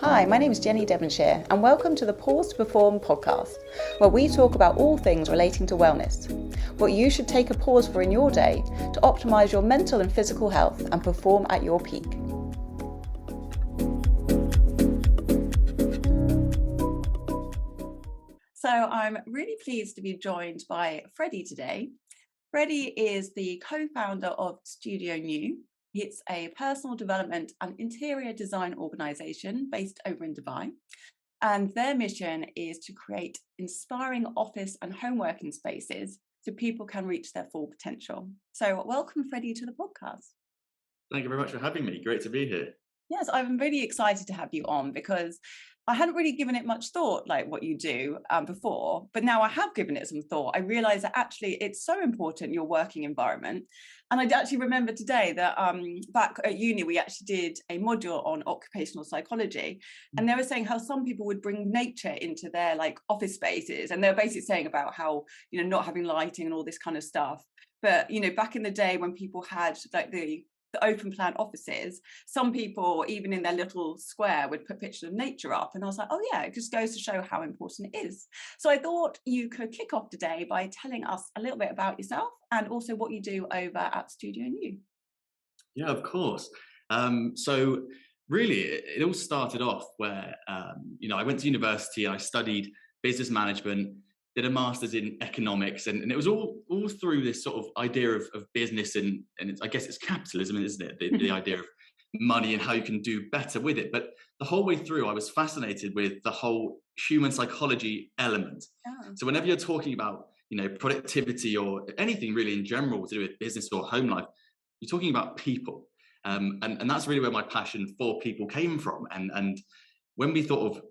Hi, my name is Jenny Devonshire and welcome to the Pause2Perform Podcast, where we talk about all things relating to wellness, what you should take a pause for in your day to optimise your mental and physical health and perform at your peak. So I'm really pleased to be joined by Freddie today. Freddie is the co-founder of Studio New. It's a personal development and interior design organisation based over in Dubai. And their mission is to create inspiring office and home working spaces so people can reach their full potential. So welcome, Freddie, to the podcast. Thank you very much for having me. Great to be here. Yes, I'm really excited to have you on because I hadn't really given it much thought, like what you do before, but now I have given it some thought. I realise that actually it's so important, your working environment. And I actually remember today that back at uni, we actually did a module on occupational psychology. And they were saying how some people would bring nature into their like office spaces. And they were basically saying about how, not having lighting and all this kind of stuff. But, back in the day when people had like the open plan offices, some people even in their little square would put pictures of nature up, and I was like, oh yeah, it just goes to show how important it is. So I thought you could kick off today by telling us a little bit about yourself and also what you do over at Studio New. Yeah, of course. So really it all started off where I went to university and I studied business management, did a master's in economics, and it was all through this sort of idea of business and I guess it's capitalism, isn't it? The idea of money and how you can do better with it. But the whole way through, I was fascinated with the whole human psychology element. Oh. So whenever you're talking about, productivity or anything really in general to do with business or home life, you're talking about people. And that's really where my passion for people came from. And when we thought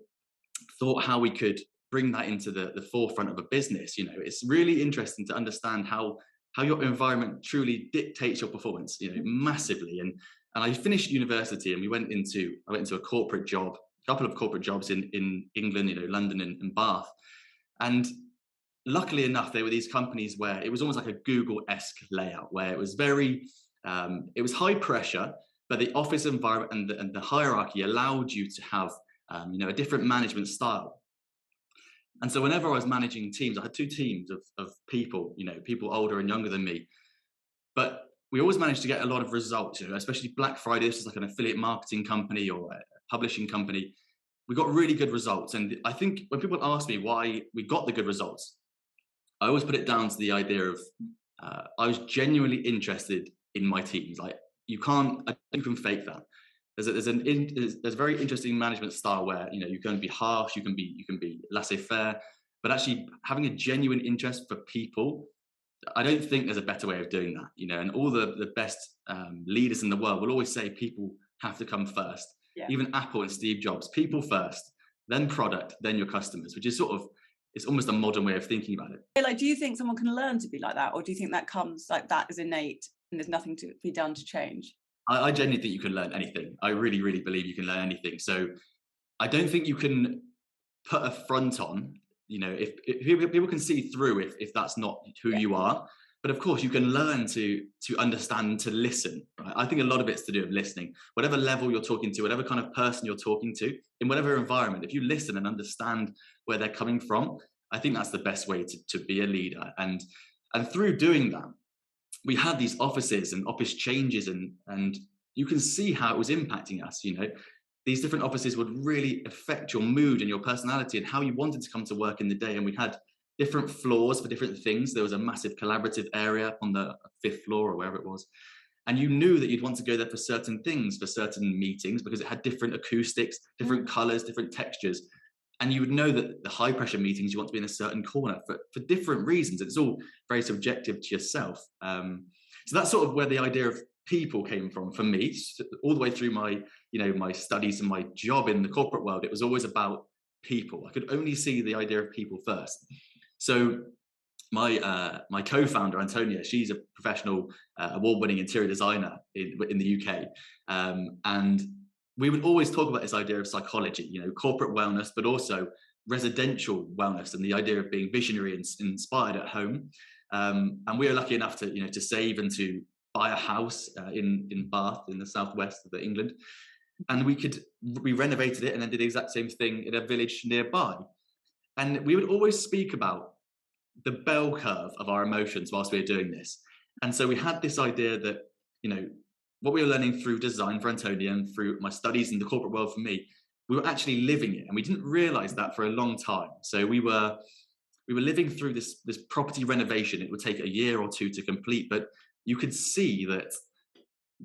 how we could bring that into the forefront of a business, it's really interesting to understand how your environment truly dictates your performance, massively. And I finished university and I went into a corporate job, a couple of corporate jobs in England, London and Bath. And luckily enough, there were these companies where it was almost like a Google-esque layout, where it was very, it was high pressure, but the office environment and the hierarchy allowed you to have, a different management style. And so whenever I was managing teams, I had two teams of people, people older and younger than me. But we always managed to get a lot of results, especially Black Friday. This is like an affiliate marketing company or a publishing company. We got really good results. And I think when people ask me why we got the good results, I always put it down to the idea of I was genuinely interested in my teams. Like you can fake that. There's a very interesting management style where you can be harsh, you can be laissez-faire, but actually having a genuine interest for people, I don't think there's a better way of doing that. And all the best leaders in the world will always say people have to come first. Yeah. Even Apple and Steve Jobs, people first, then product, then your customers, which is it's almost a modern way of thinking about it. Like, do you think someone can learn to be like that, or do you think that comes like that is innate and there's nothing to be done to change? I genuinely think you can learn anything. I really, really believe you can learn anything. So I don't think you can put a front on, if people can see through if that's not who you are. But of course you can learn to understand, to listen. Right? I think a lot of it's to do with listening. Whatever level you're talking to, whatever kind of person you're talking to, in whatever environment, if you listen and understand where they're coming from, I think that's the best way to be a leader. And through doing that, we had these offices and office changes and you can see how it was impacting us. These different offices would really affect your mood and your personality and how you wanted to come to work in the day. And we had different floors for different things. There was a massive collaborative area on the 5th floor or wherever it was. And you knew that you'd want to go there for certain things, for certain meetings, because it had different acoustics, different colors, different textures. And you would know that the high pressure meetings, you want to be in a certain corner for different reasons. It's all very subjective to yourself. So that's sort of where the idea of people came from for me, all the way through my, my studies and my job in the corporate world. It was always about people. I could only see the idea of people first. So my co-founder, Antonia, she's a professional award-winning interior designer in the UK. And we would always talk about this idea of psychology, corporate wellness, but also residential wellness and the idea of being visionary and inspired at home. And we were lucky enough to save and to buy a house in Bath in the southwest of England. and we renovated it and then did the exact same thing in a village nearby. And we would always speak about the bell curve of our emotions whilst we were doing this. And so we had this idea that, what we were learning through design for Antonia and through my studies in the corporate world for me, we were actually living it, and we didn't realize that for a long time. So we were living through this property renovation. It would take a year or two to complete, but you could see that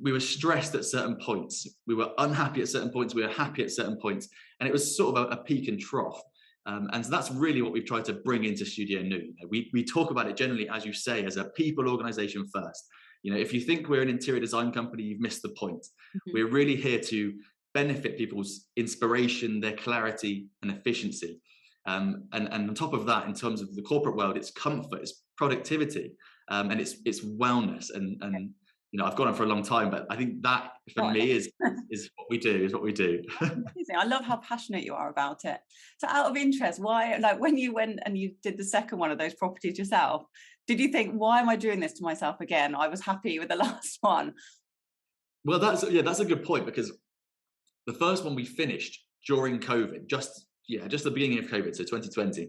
we were stressed at certain points, we were unhappy at certain points, we were happy at certain points, and it was sort of a peak and trough. And so that's really what we've tried to bring into Studio New. We talk about it generally, as you say, as a people organization first. If you think we're an interior design company, you've missed the point. We're really here to benefit people's inspiration, their clarity and efficiency. And on top of that, in terms of the corporate world, it's comfort, it's productivity, and it's wellness. And I've gone on for a long time, but I think that for me is what we do. Amazing. I love how passionate you are about it. So out of interest, why, like when you went and you did the second one of those properties yourself, did you think, why am I doing this to myself again? I was happy with the last one. Well, that's a good point, because the first one we finished during COVID, just the beginning of COVID, so 2020.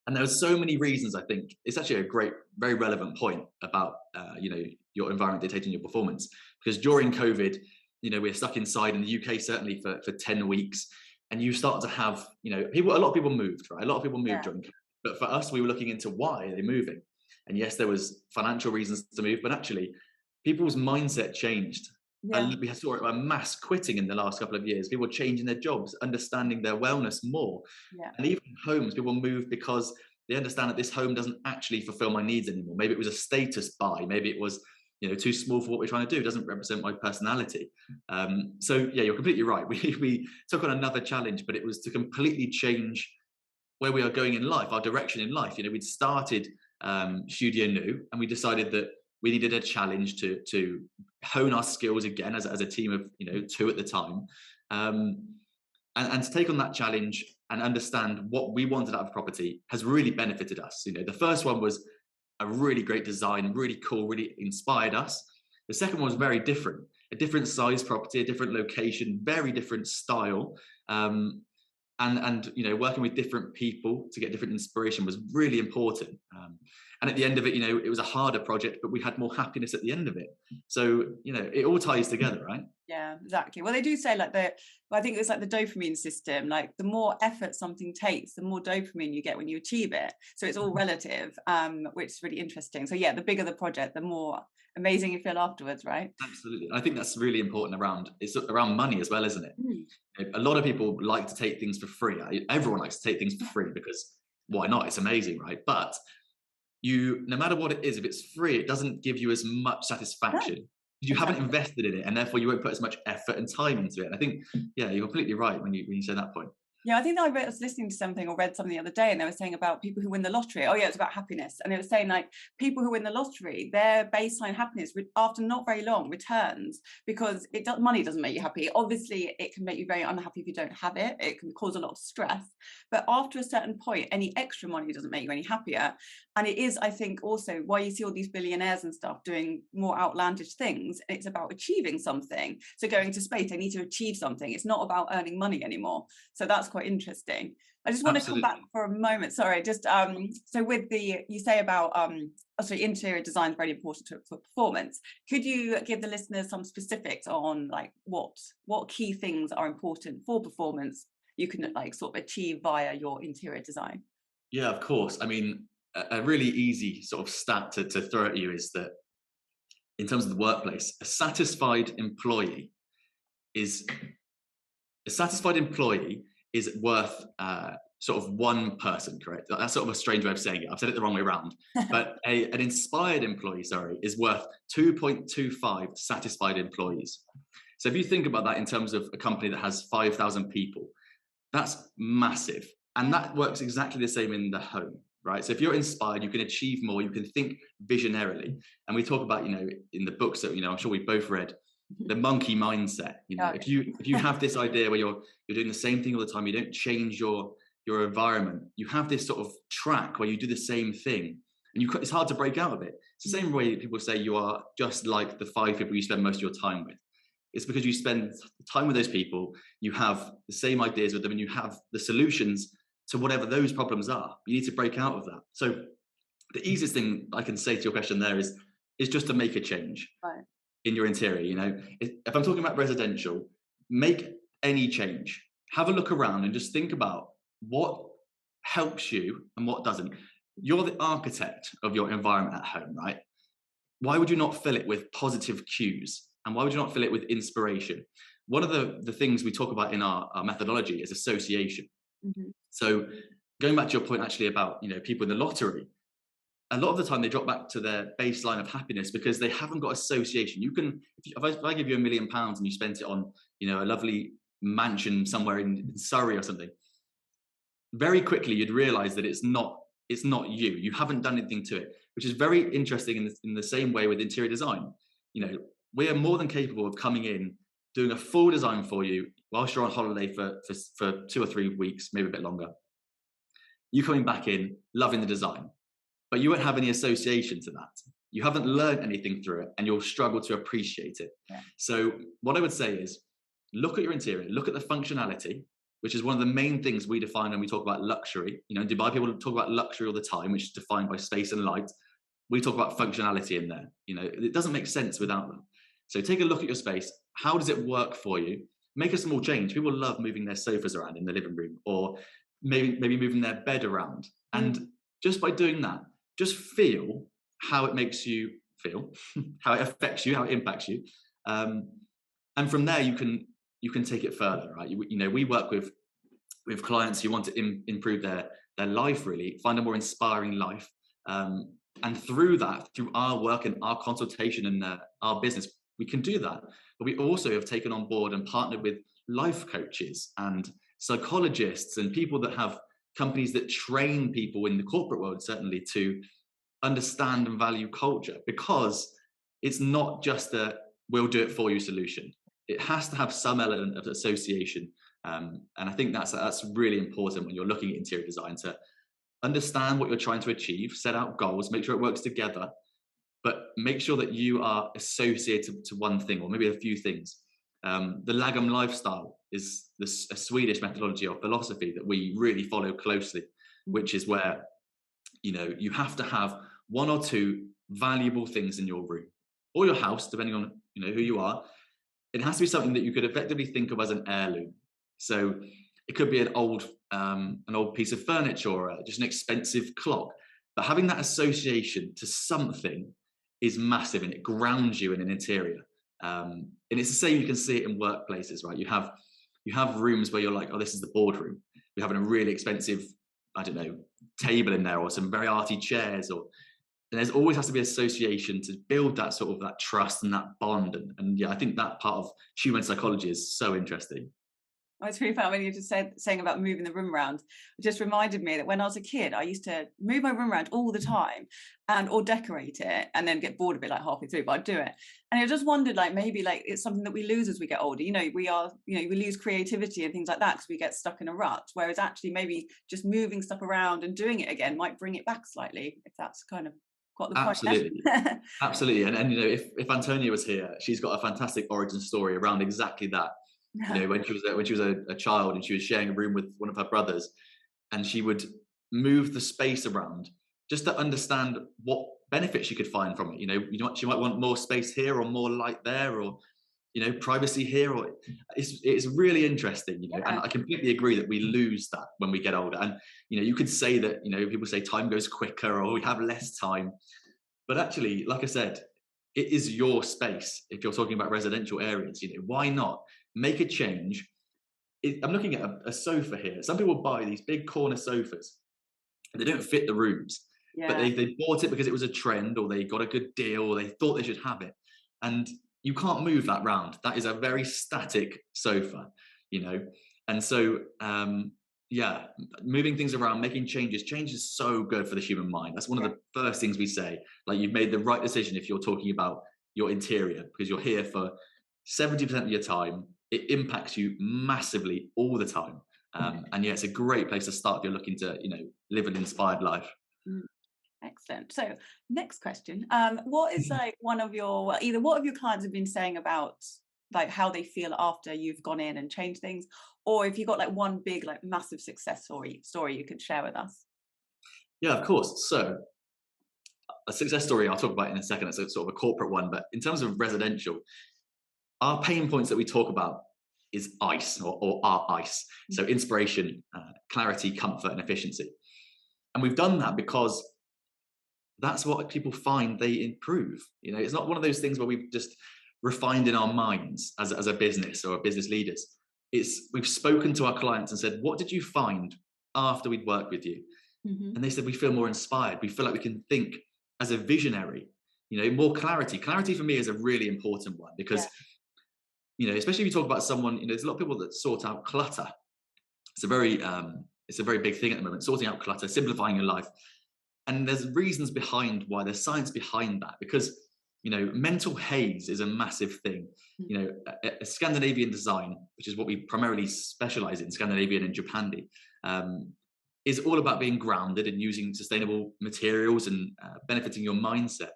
And there were so many reasons. I think it's actually a great, very relevant point about, your environment dictating your performance. Because during COVID, we're stuck inside in the UK, certainly for 10 weeks. And you start to have, a lot of people moved, right? A lot of people moved during COVID. But for us, we were looking into why are they moving. And yes, there was financial reasons to move, but actually people's mindset changed. And we saw a mass quitting in the last couple of years. People changing their jobs, understanding their wellness more. And even homes, people move because they understand that this home doesn't actually fulfill my needs anymore. Maybe it was a status buy. Maybe it was, too small for what we're trying to do. It doesn't represent my personality. So you're completely right. We took on another challenge, but it was to completely change where we are going in life, our direction in life. We'd started Studio New, and we decided that we needed a challenge to hone our skills again as a team of 2 at the time, and to take on that challenge and understand what we wanted out of property has really benefited us. The first one was a really great design, really cool, really inspired us. The second one was very different, a different size property, a different location, very different style. And working with different people to get different inspiration was really important. And at the end of it, it was a harder project, but we had more happiness at the end of it. So, it all ties together, right? Yeah, exactly. Well, they do say I think it's like the dopamine system, like the more effort something takes, the more dopamine you get when you achieve it. So it's all relative, which is really interesting. So the bigger the project, the more amazing you feel afterwards, right? Absolutely. I think that's really important it's around money as well, isn't it? A lot of people like to take things for free. Everyone likes to take things for free because why not? It's amazing, right? But no matter what it is, if it's free, it doesn't give you as much satisfaction. You haven't invested in it, and therefore you won't put as much effort and time into it. And I think, you're completely right when you say that point. Yeah, I think that I was listening to something or read something the other day, and they were saying about people who win the lottery. Oh yeah, it's about happiness. And it was saying like people who win the lottery, their baseline happiness after not very long returns, because money doesn't make you happy. Obviously, it can make you very unhappy if you don't have it. It can cause a lot of stress. But after a certain point, any extra money doesn't make you any happier. And it is, I think, also why you see all these billionaires and stuff doing more outlandish things. It's about achieving something. So going to space, they need to achieve something. It's not about earning money anymore. So that's quite interesting. I just want to come back for a moment. Sorry, just so with you say about interior design is very important for performance. Could you give the listeners some specifics on like what key things are important for performance you can like sort of achieve via your interior design? Yeah, of course. I mean, a really easy sort of stat to throw at you is that in terms of the workplace, a satisfied employee is worth sort of one person, correct? That's sort of a strange way of saying it. I've said it the wrong way around. But an inspired employee, is worth 2.25 satisfied employees. So if you think about that in terms of a company that has 5,000 people, that's massive. And that works exactly the same in the home, right? So if you're inspired, you can achieve more, you can think visionarily. And we talk about, in the books that, I'm sure we both read, the monkey mindset. If you have this idea where you're doing the same thing all the time, you don't change your environment, you have this sort of track where you do the same thing, and it's hard to break out of it. It's the same way people say you are just like the 5 people you spend most of your time with. It's because you spend time with those people, you have the same ideas with them, and you have the solutions to whatever those problems are. You need to break out of that. So the easiest thing I can say to your question there is just to make a change in your interior. You know, if I'm talking about residential, make any change. Have a look around and just think about what helps you and what doesn't. You're the architect of your environment at home, right? Why would you not fill it with positive cues? And why would you not fill it with inspiration? One of the things we talk about in our methodology is association. Mm-hmm. So going back to your point actually about, you know, people in the lottery, a lot of the time they drop back to their baseline of happiness because they haven't got association. You can, if I give you £1 million and you spent it on, you know, a lovely mansion somewhere in Surrey or something, very quickly you'd realize that it's not you. You haven't done anything to it, which is very interesting in the same way with interior design. You know, we are more than capable of coming in, doing a full design for you whilst you're on holiday for 2 or 3 weeks, maybe a bit longer. You coming back in, loving the design, but you won't have any association to that. You haven't learned anything through it, and you'll struggle to appreciate it. Yeah. So what I would say is, look at your interior, look at the functionality, which is one of the main things we define when we talk about luxury. You know, in Dubai, people talk about luxury all the time, which is defined by space and light. We talk about functionality in there. You know, it doesn't make sense without them. So take a look at your space. How does it work for you? Make a small change. People love moving their sofas around in the living room, or maybe moving their bed around. And just by doing that, just feel how it makes you feel, how it affects you, how it impacts you. And from there, you can take it further, right? You know, we work with clients who want to improve their life, really, find a more inspiring life. And through that, through our work and our consultation and our business, we can do that. But we also have taken on board and partnered with life coaches and psychologists and people that have companies that train people in the corporate world, certainly, to understand and value culture, because it's not just a we'll do it for you solution. It has to have some element of association. And I think that's really important when you're looking at interior design, to understand what you're trying to achieve, set out goals, make sure it works together, but make sure that you are associated to one thing or maybe a few things. The Lagom lifestyle is a Swedish methodology or philosophy that we really follow closely, which is where, you know, you have to have 1 or 2 valuable things in your room or your house, depending on, you know, who you are. It has to be something that you could effectively think of as an heirloom. So it could be an old piece of furniture or just an expensive clock. But having that association to something is massive, and it grounds you in an interior. And it's the same, you can see it in workplaces, right? You have rooms where you're like, oh, this is the boardroom. You're having a really expensive, I don't know, table in there, or some very arty chairs, and there's always has to be association to build that sort of that trust and that bond. And yeah, I think that part of human psychology is so interesting. I was really fun when you just saying about moving the room around. It just reminded me that when I was a kid, I used to move my room around all the time or decorate it and then get bored of it like halfway through, but I'd do it. And I just wondered, like, maybe like it's something that we lose as we get older. You know, we lose creativity and things like that because we get stuck in a rut. Whereas actually maybe just moving stuff around and doing it again might bring it back slightly, if that's kind of got the Absolutely. point. Absolutely. And you know, if Antonia was here, she's got a fantastic origin story around exactly that. You know, when she was a child and she was sharing a room with one of her brothers, and she would move the space around just to understand what benefit she could find from it. You know, she might want more space here or more light there, or, you know, privacy here, or it's really interesting, you know. And I completely agree that we lose that when we get older. And, you know, you could say that, you know, people say time goes quicker or we have less time, but actually, like I said, it is your space. If you're talking about residential areas, you know, why not make a change? I'm looking at a sofa here. Some people buy these big corner sofas and they don't fit the rooms, but they bought it because it was a trend, or they got a good deal, or they thought they should have it. And you can't move that round. That is a very static sofa, you know. And so, moving things around, making change is so good for the human mind. That's one of the first things we say. Like, you've made the right decision if you're talking about your interior, because you're here for 70% of your time. It impacts you massively all the time. And yeah, it's a great place to start if you're looking to, you know, live an inspired life. Excellent. So next question, what is like what have your clients have been saying about like how they feel after you've gone in and changed things, or if you've got like one big, like massive success story you could share with us. Yeah, of course. So a success story I'll talk about in a second. It's a sort of a corporate one, but in terms of residential, our pain points that we talk about is ICE or our ICE. So inspiration, clarity, comfort, and efficiency. And we've done that because that's what people find they improve. You know, it's not one of those things where we've just refined in our minds as a business or business leaders. It's we've spoken to our clients and said, what did you find after we'd worked with you? Mm-hmm. And they said, we feel more inspired. We feel like we can think as a visionary, you know, more clarity. Clarity for me is a really important one because, you know, especially if you talk about someone, you know, there's a lot of people that sort out clutter. It's a very big thing at the moment, sorting out clutter, simplifying your life. And there's reasons behind why, there's science behind that, because, you know, mental haze is a massive thing. You know, a Scandinavian design, which is what we primarily specialize in, Scandinavian and Japandi, is all about being grounded and using sustainable materials and benefiting your mindset.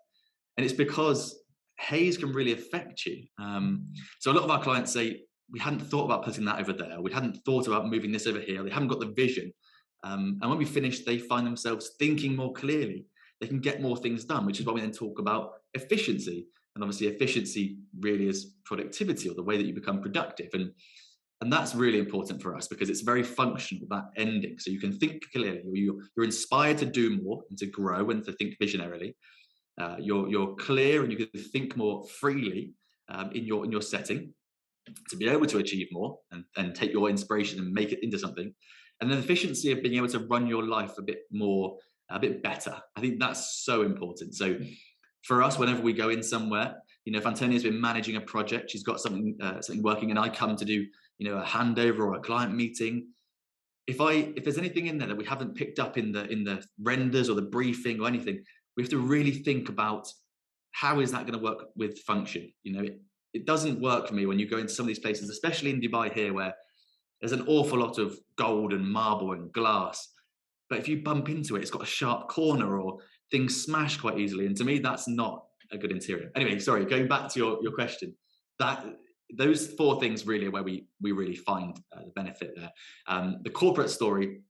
And it's because haze can really affect you. So a lot of our clients say, we hadn't thought about putting that over there. We hadn't thought about moving this over here. They haven't got the vision. And when we finish, they find themselves thinking more clearly. They can get more things done, which is why we then talk about efficiency. And obviously efficiency really is productivity, or the way that you become productive. And that's really important for us because it's very functional, that ending. So you can think clearly, you're inspired to do more and to grow and to think visionarily. You're clear and you can think more freely in your setting to be able to achieve more and take your inspiration and make it into something. And then the efficiency of being able to run your life a bit better. I think that's so important. So for us, whenever we go in somewhere, you know, if Antonia's been managing a project, she's got something working, and I come to do, you know, a handover or a client meeting. If there's anything in there that we haven't picked up in the renders or the briefing or anything, we have to really think about how is that going to work with function. You know, it doesn't work for me when you go into some of these places, especially in Dubai here, where there's an awful lot of gold and marble and glass. But if you bump into it, it's got a sharp corner or things smash quite easily. And to me, that's not a good interior. Anyway, sorry, going back to your question, those four things really are where we really find the benefit there. The corporate story.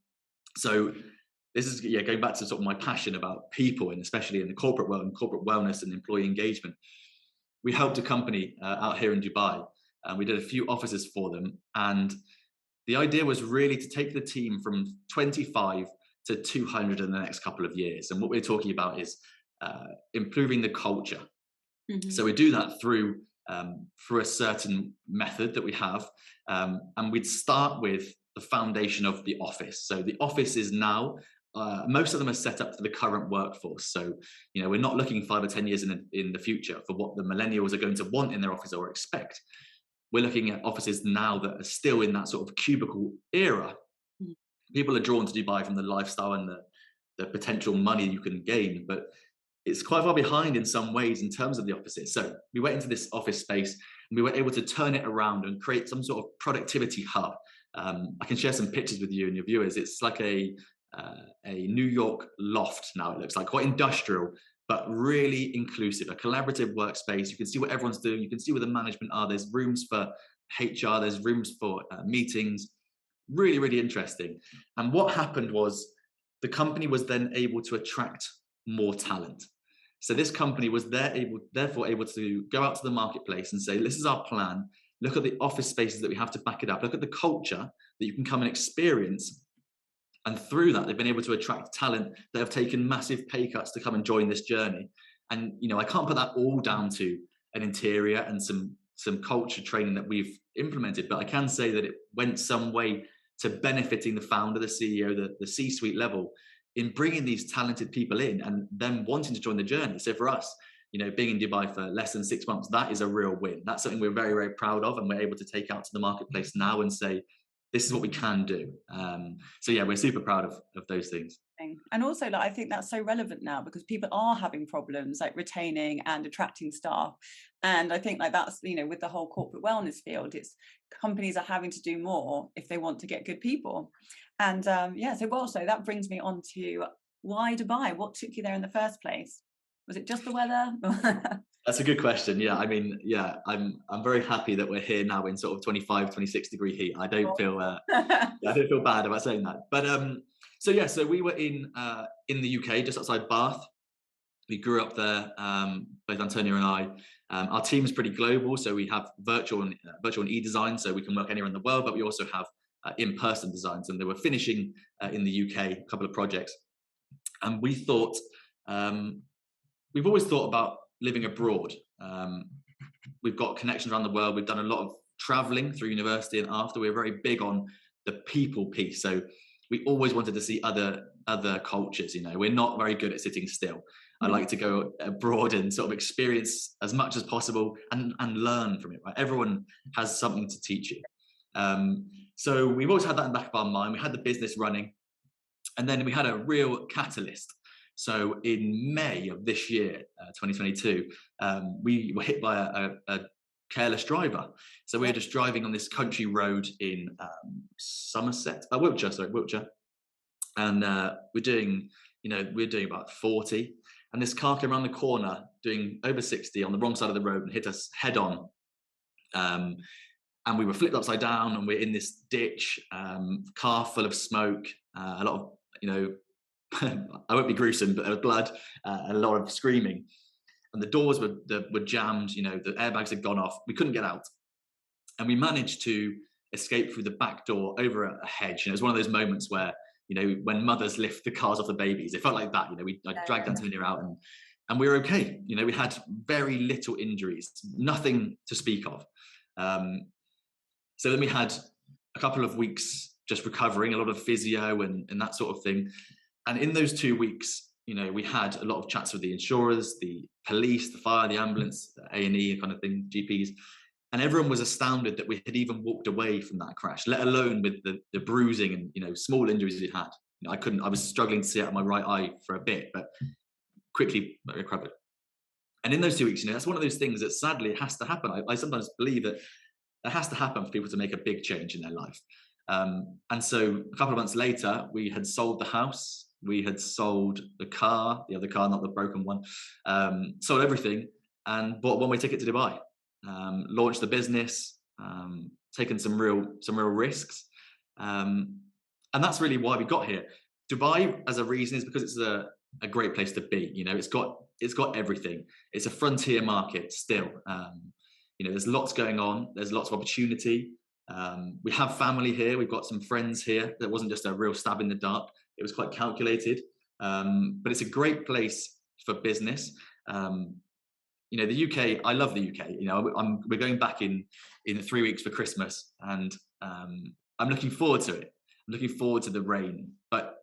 So this is going back to sort of my passion about people, and especially in the corporate world and corporate wellness and employee engagement. We helped a company out here in Dubai, and we did a few offices for them. And the idea was really to take the team from 25 to 200 in the next couple of years. And what we're talking about is improving the culture. Mm-hmm. So we do that through a certain method that we have. And we'd start with the foundation of the office. So the office is now, most of them are set up for the current workforce. So, you know, we're not looking 5 or 10 years in the future for what the millennials are going to want in their office or expect. We're looking at offices now that are still in that sort of cubicle era. Mm. People are drawn to Dubai from the lifestyle and the potential money you can gain, but it's quite far behind in some ways in terms of the offices. So we went into this office space and we were able to turn it around and create some sort of productivity hub. I can share some pictures with you and your viewers. It's like a New York loft now, it looks like, quite industrial, but really inclusive, a collaborative workspace. You can see what everyone's doing. You can see where the management are. There's rooms for HR. There's rooms for meetings. Really, really interesting. And what happened was the company was then able to attract more talent. So this company was therefore able to go out to the marketplace and say, this is our plan. Look at the office spaces that we have to back it up. Look at the culture that you can come and experience. And through that, they've been able to attract talent that have taken massive pay cuts to come and join this journey. And, you know, I can't put that all down to an interior and some culture training that we've implemented, but I can say that it went some way to benefiting the founder, the CEO, the C-suite level in bringing these talented people in and them wanting to join the journey. So for us, you know, being in Dubai for less than 6 months, that is a real win. That's something we're very, very proud of. And we're able to take out to the marketplace now and say, this is what we can do. So yeah, we're super proud of those things. And also, like, I think that's so relevant now because people are having problems like retaining and attracting staff. And I think like that's, you know, with the whole corporate wellness field, it's companies are having to do more if they want to get good people. And so that brings me on to why Dubai? What took you there in the first place? Was it just the weather? That's a good question. Yeah, I mean, yeah, I'm very happy that we're here now in sort of 25, 26 degree heat. I don't feel I don't feel bad about saying that. But so yeah, so we were in the UK, just outside Bath. We grew up there, both Antonio and I. Our team is pretty global, so we have virtual and e-design, so we can work anywhere in the world, but we also have in-person designs, and they were finishing in the UK, a couple of projects. And we thought, we've always thought about living abroad. We've got connections around the world. We've done a lot of traveling through university and after. We're very big on the people piece. So we always wanted to see other cultures. You know, we're not very good at sitting still. I like to go abroad and sort of experience as much as possible and learn from it. Right? Everyone has something to teach you. So we've always had that in the back of our mind. We had the business running, and then we had a real catalyst. So in May of this year, 2022, we were hit by a careless driver. So we were just driving on this country road in Wiltshire, and we're doing about 40, and this car came around the corner doing over 60 on the wrong side of the road and hit us head on. And we were flipped upside down, and we're in this ditch, car full of smoke, a lot of, I won't be gruesome, but there was blood, and a lot of screaming. And the doors were jammed, the airbags had gone off. We couldn't get out. And we managed to escape through the back door over a hedge. And it was one of those moments where, when mothers lift the cars off the babies, it felt like that. I dragged Antonia out, and we were okay. We had very little injuries, nothing to speak of. So then we had a couple of weeks just recovering, a lot of physio and that sort of thing. And in those 2 weeks, we had a lot of chats with the insurers, the police, the fire, the ambulance, the A&E kind of thing, GPs. And everyone was astounded that we had even walked away from that crash, let alone with the bruising and, small injuries we had. I was struggling to see out of my right eye for a bit, but quickly recovered. And in those 2 weeks, that's one of those things that sadly it has to happen. I sometimes believe that it has to happen for people to make a big change in their life. And so a couple of months later, we had sold the house, we had sold the car, the other car, not the broken one, sold everything and bought a one-way ticket to Dubai, launched the business, taken some real risks. And that's really why we got here. Dubai, as a reason, is because it's a great place to be. It's got everything. It's a frontier market still. There's lots going on. There's lots of opportunity. We have family here. We've got some friends here. That wasn't just a real stab in the dark. It was quite calculated. But it's a great place for business. The UK, I love the UK. We're going back in 3 weeks for Christmas, and I'm looking forward to it. I'm looking forward to the rain. But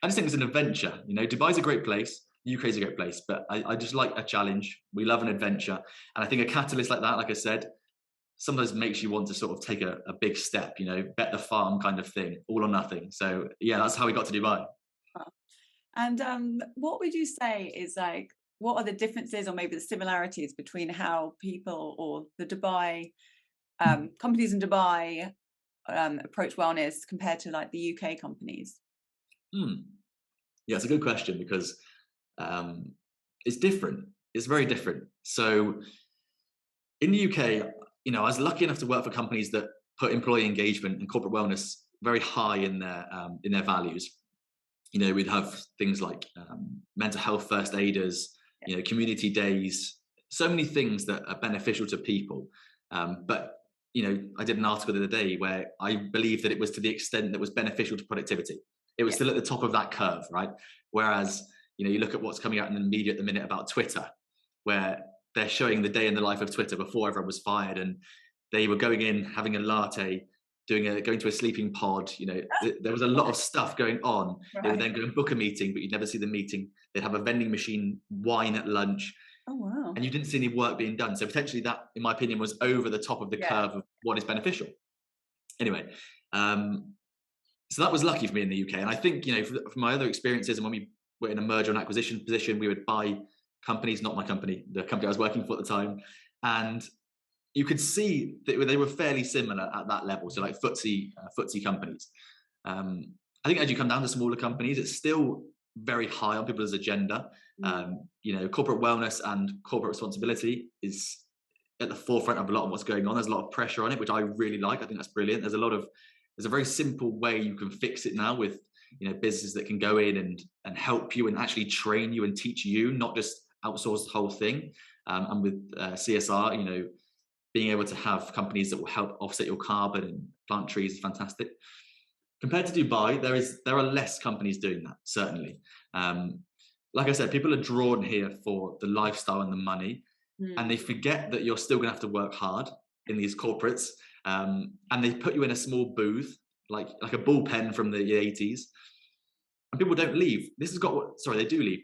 I just think it's an adventure. Dubai's a great place. UK is a great place, but I just like a challenge. We love an adventure. And I think a catalyst like that, like I said, sometimes makes you want to sort of take a big step, bet the farm kind of thing, all or nothing. So yeah, that's how we got to Dubai. And what would you say is what are the differences or maybe the similarities between how people or the Dubai companies in Dubai approach wellness compared to the UK companies? Yeah, it's a good question because it's different. It's very different. So in the UK, I was lucky enough to work for companies that put employee engagement and corporate wellness very high in their values. We'd have things like mental health first aiders, community days, so many things that are beneficial to people. But I did an article the other day where I believe that it was to the extent that was beneficial to productivity. It was still at the top of that curve, right? Whereas, you look at what's coming out in the media at the minute about Twitter, where they're showing the day in the life of Twitter before everyone was fired, and they were going in, having a latte, going to a sleeping pod. There was a lot of stuff going on. Right. They would then go and book a meeting, but you'd never see the meeting. They'd have a vending machine, wine at lunch. Oh, wow. And you didn't see any work being done. So potentially that, in my opinion, was over the top of the curve of what is beneficial. Anyway, so that was lucky for me in the UK. And I think, from my other experiences, and when we were in a merger and acquisition position, we would buy companies, not my company, the company I was working for at the time. And you could see that they were fairly similar at that level. So like FTSE companies. I think as you come down to smaller companies, it's still very high on people's agenda. You know, corporate wellness and corporate responsibility is at the forefront of a lot of what's going on. There's a lot of pressure on it, which I really like. I think that's brilliant. There's a very simple way you can fix it now with, you know, businesses that can go in and help you and actually train you and teach you, not just outsource the whole thing. And with CSR, you know, being able to have companies that will help offset your carbon and plant trees is fantastic. Compared to Dubai, there are less companies doing that, certainly. Like I said, people are drawn here for the lifestyle and the money, and they forget that you're still going to have to work hard in these corporates. And they put you in a small booth, like a bullpen from the 80s, and people don't leave. They do leave.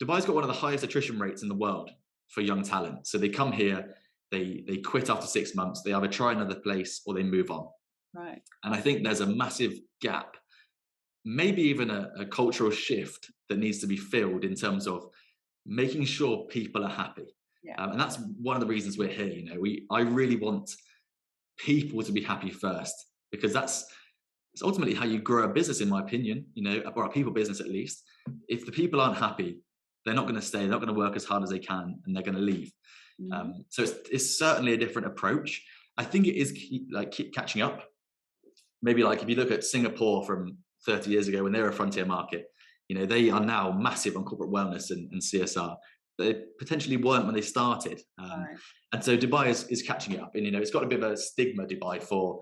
Dubai's got one of the highest attrition rates in the world for young talent. So they come here, they quit after 6 months, they either try another place or they move on. Right. And I think there's a massive gap, maybe even a cultural shift that needs to be filled in terms of making sure people are happy. Yeah. And that's one of the reasons we're here. You know, I really want people to be happy first, because it's ultimately how you grow a business, in my opinion, you know, or a people business at least. If the people aren't happy, they're not going to stay, they're not going to work as hard as they can, and they're going to leave. So it's certainly a different approach. I think it is keep catching up. Maybe like if you look at Singapore from 30 years ago when they were a frontier market, you know, they are now massive on corporate wellness and CSR. They potentially weren't when they started. And so Dubai is catching it up. And, you know, it's got a bit of a stigma, Dubai, for,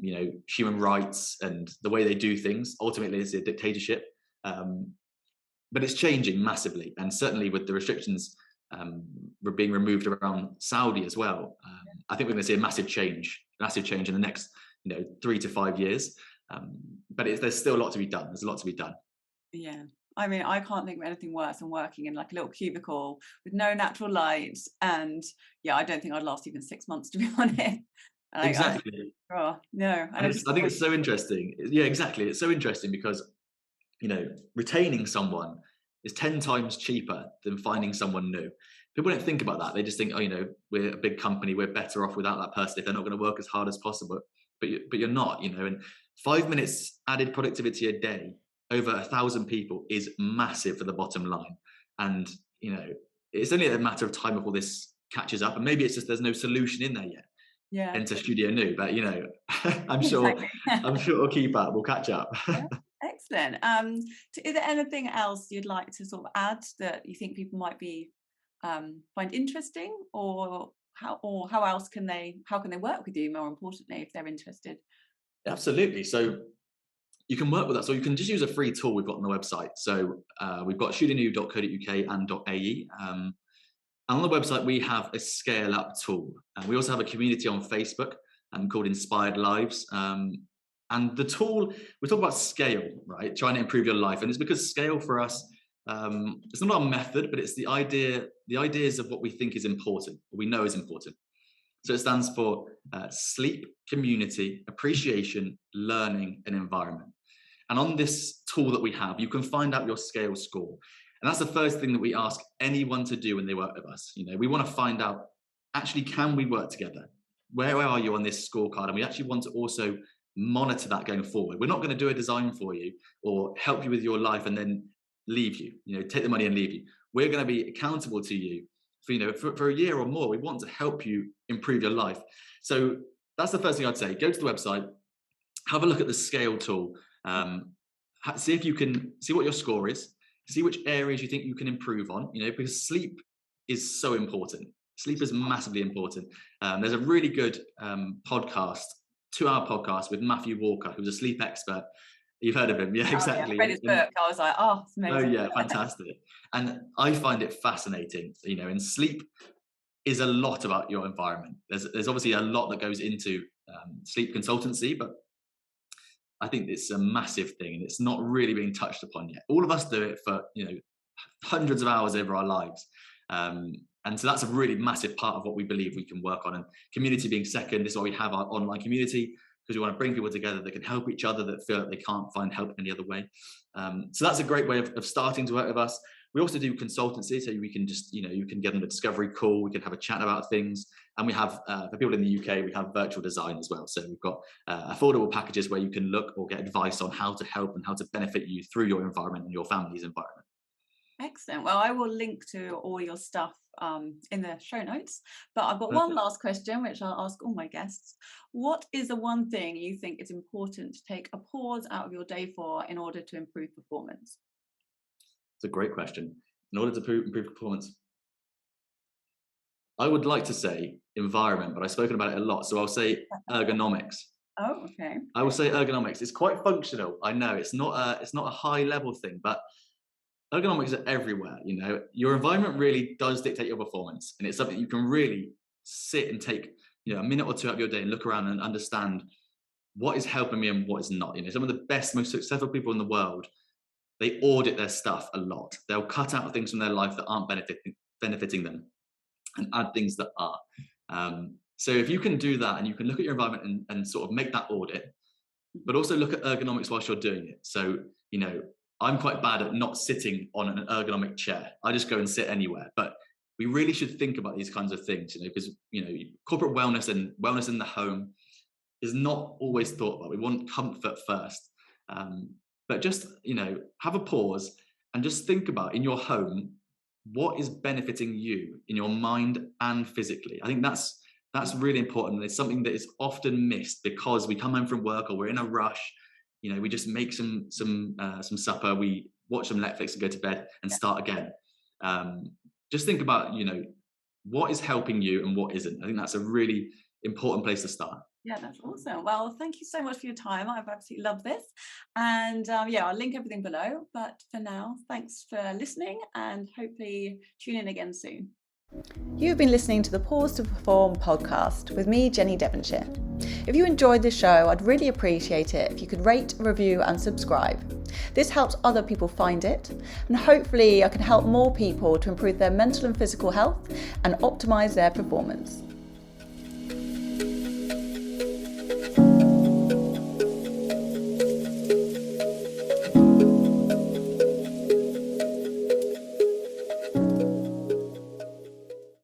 you know, human rights and the way they do things. Ultimately, it's a dictatorship. But it's changing massively. And certainly with the restrictions being removed around Saudi as well, I think we're going to see a massive change in the next, you know, 3 to 5 years. But there's still a lot to be done. There's a lot to be done. Yeah. I mean, I can't think of anything worse than working in like a little cubicle with no natural light. And yeah, I don't think I'd last even 6 months, to be honest. Exactly. No. I think it's so interesting. Yeah, exactly. It's so interesting because, you know, retaining someone is 10 times cheaper than finding someone new. People don't think about that. They just think, oh, you know, we're a big company, we're better off without that person if they're not going to work as hard as possible. But you're not, you know, and 5 minutes added productivity a day over 1,000 people is massive for the bottom line. And, you know, it's only a matter of time before this catches up. And maybe it's just there's no solution in there yet. Yeah. Enter Studio New, but, you know, I'm sure it'll keep up. We'll catch up. Yeah. Excellent. Is there anything else you'd like to sort of add that you think people might be find interesting, or how else can they work with you, more importantly, if they're interested? Absolutely. So you can work with us, or you can just use a free tool we've got on the website. So we've got studionew.co.uk and .ae. And on the website, we have a scale up tool. And we also have a community on Facebook called Inspired Lives. And the tool, we talk about scale, right? Trying to improve your life. And it's because scale for us, it's not our method, but it's the ideas of what we think is important, what we know is important. So it stands for sleep, community, appreciation, learning, and environment. And on this tool that we have, you can find out your scale score. And that's the first thing that we ask anyone to do when they work with us. You know, we want to find out, actually, can we work together? Where are you on this scorecard? And we actually want to also monitor that going forward. We're not going to do a design for you or help you with your life and then leave you, you know, take the money and leave you. We're going to be accountable to you for, you know, for a year or more. We want to help you improve your life. So that's the first thing I'd say. Go to the website, have a look at the scale tool, see if you can see what your score is, see which areas you think you can improve on, you know, because sleep is so important. Sleep is massively important. There's a really good podcast, 2-hour podcast with Matthew Walker, who's a sleep expert. You've heard of him, yeah, exactly. I read his book. I was like, oh, it's amazing. Oh yeah, fantastic. And I find it fascinating, you know, and sleep is a lot about your environment. There's obviously a lot that goes into sleep consultancy, but I think it's a massive thing and it's not really being touched upon yet. All of us do it for, you know, hundreds of hours over our lives. And so that's a really massive part of what we believe we can work on. And community being second, this is why we have our online community, because we want to bring people together that can help each other, that feel like they can't find help any other way. So that's a great way of starting to work with us. We also do consultancy, so we can just, you know, you can get on a discovery call, we can have a chat about things, And we have, for people in the UK, we have virtual design as well. So we've got affordable packages where you can look or get advice on how to help and how to benefit you through your environment and your family's environment. Excellent. Well, I will link to all your stuff in the show notes. But I've got one last question, which I'll ask all my guests. What is the one thing you think is important to take a pause out of your day for in order to improve performance? It's a great question. In order to improve performance, I would like to say environment, but I've spoken about it a lot. So I'll say ergonomics. Oh, okay. I will say ergonomics. It's quite functional. I know it's not a high level thing, but ergonomics are everywhere. You know, your environment really does dictate your performance, and it's something you can really sit and take, you know, a minute or two out of your day and look around and understand what is helping me and what is not. You know, some of the best, most successful people in the world, they audit their stuff a lot. They'll cut out things from their life that aren't benefiting them and add things that are. So if you can do that and you can look at your environment and sort of make that audit, but also look at ergonomics whilst you're doing it. So, you know, I'm quite bad at not sitting on an ergonomic chair. I just go and sit anywhere. But we really should think about these kinds of things, you know, because, you know, corporate wellness and wellness in the home is not always thought about. We want comfort first. But just, you know, have a pause and just think about in your home, what is benefiting you in your mind and physically. I think that's really important. It's something that is often missed because we come home from work or we're in a rush. You know, we just make some supper, we watch some Netflix and go to bed and start again. Just think about, you know, what is helping you and what isn't. I think that's a really important place to start. Yeah, that's awesome. Well, thank you so much for your time. I've absolutely loved this. And yeah, I'll link everything below. But for now, thanks for listening and hopefully tune in again soon. You've been listening to the Pause to Perform podcast with me, Jenny Devonshire. If you enjoyed this show, I'd really appreciate it if you could rate, review and subscribe. This helps other people find it, and hopefully I can help more people to improve their mental and physical health and optimise their performance.